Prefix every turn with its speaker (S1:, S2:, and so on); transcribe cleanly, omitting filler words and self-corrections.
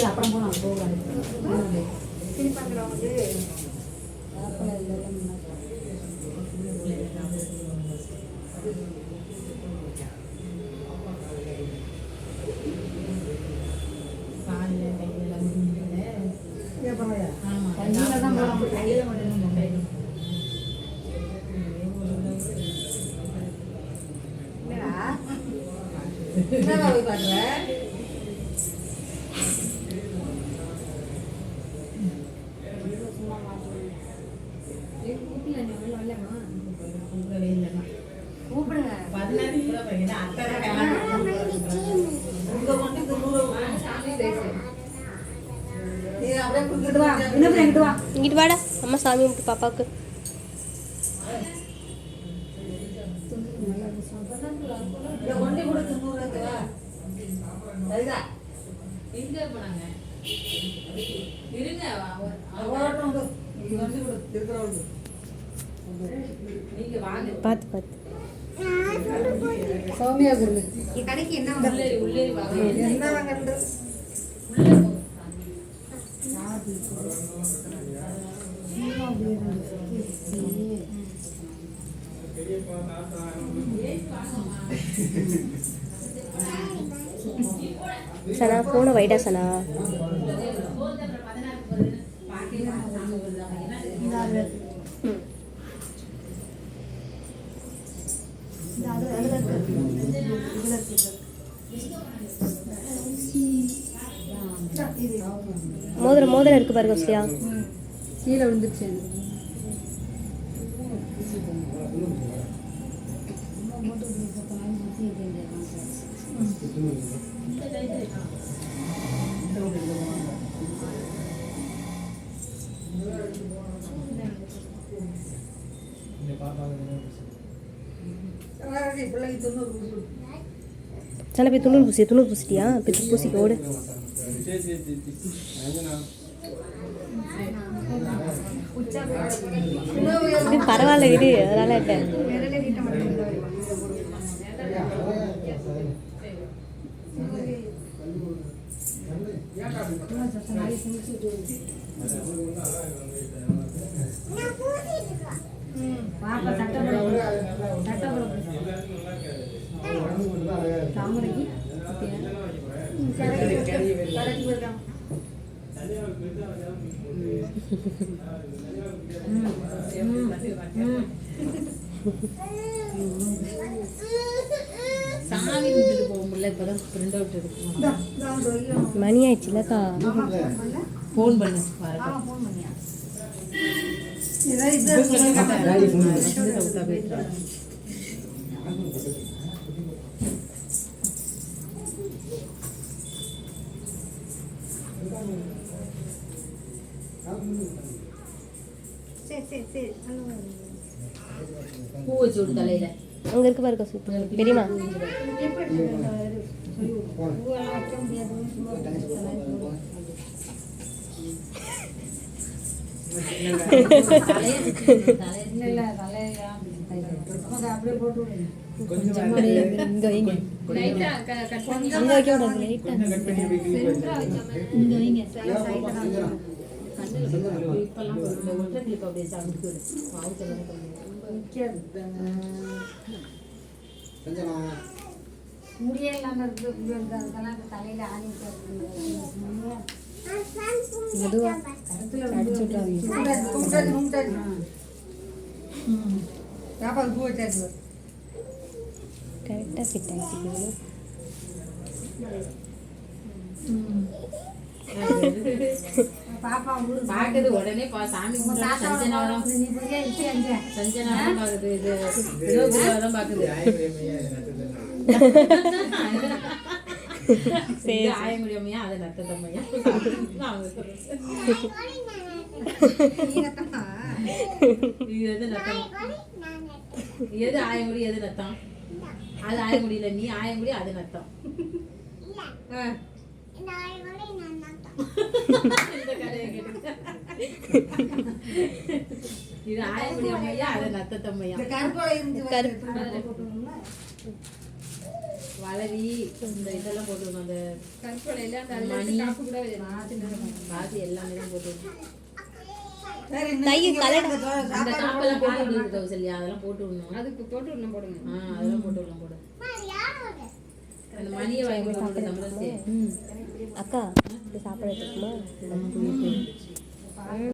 S1: அப்புறம் போனோம் போகாது
S2: இங்கிட்டு வாடா அம்மா சாமி கும்பிட்டு பாப்பாவுக்கு பார்த்து பார்த்து
S1: சௌமியா குரு
S3: கடைக்கு என்ன
S2: சனா போன வைடா சனா மோதிரம் மோதிரம் இருக்கு பாருங்க கௌசல்யா
S1: கீழே விழுந்துச்சு
S2: சனா போய் துணூர் பூசிட்டியா போய் பூசிக்க ஓடு பரவாயில்ல இரு அதனால
S1: சாமி கும்பிட்டு போக முடியல இப்பதான் பிரிண்ட் அவுட் எடுக்கணும்
S2: மணி ஆயிடுச்சுலக்கா
S1: ஃபோன் பண்ணு பூ வச்சு விடு தலையில
S2: அங்க இருக்கு பாருங்க பெரியமா
S1: அப்படியே போட்டு முடியலாம இருக்கு தலையில ஆணி
S2: கரெக்டாக ஃபிட் ஆகிடுது
S1: பாக்குது உடனே சாமி சஞ்சனாவரம் சஞ்சனாவரம் பாக்குது இது பாக்குது ஆய முடியாமையா அதை நத்தம்மையா இது எது நத்தம் எது ஆய முடியும் எது நத்தம் அது ஆயங்குடியில நீ ஆயங்குடி அது நத்தம். இந்த கதையை கேட்டுக்க. இது ஆயங்குடி அம்மையா அது நத்தத்தம்மையா. வளவி இந்த இதெல்லாம் போட்டுருணும். அந்த
S3: கருப்பலையில அந்த
S1: மணி
S3: காப்பு கூட
S1: பாதி எல்லாமே தான் போட்டுருணும்.
S2: கை கலர்
S1: அந்த காப்பெல்லாம் போட்டு விடுறது கௌசல்யா, அதெல்லாம் போட்டு விடணும்.
S3: அதுக்கு போட்டு இன்னும் போடுங்க.
S1: அதெல்லாம் போட்டு விடலாம் போடு. அந்த மணியை வாங்கி போட்டு தமிழ்
S2: அக்கா சாப்பாடு எடுத்துக்குமா?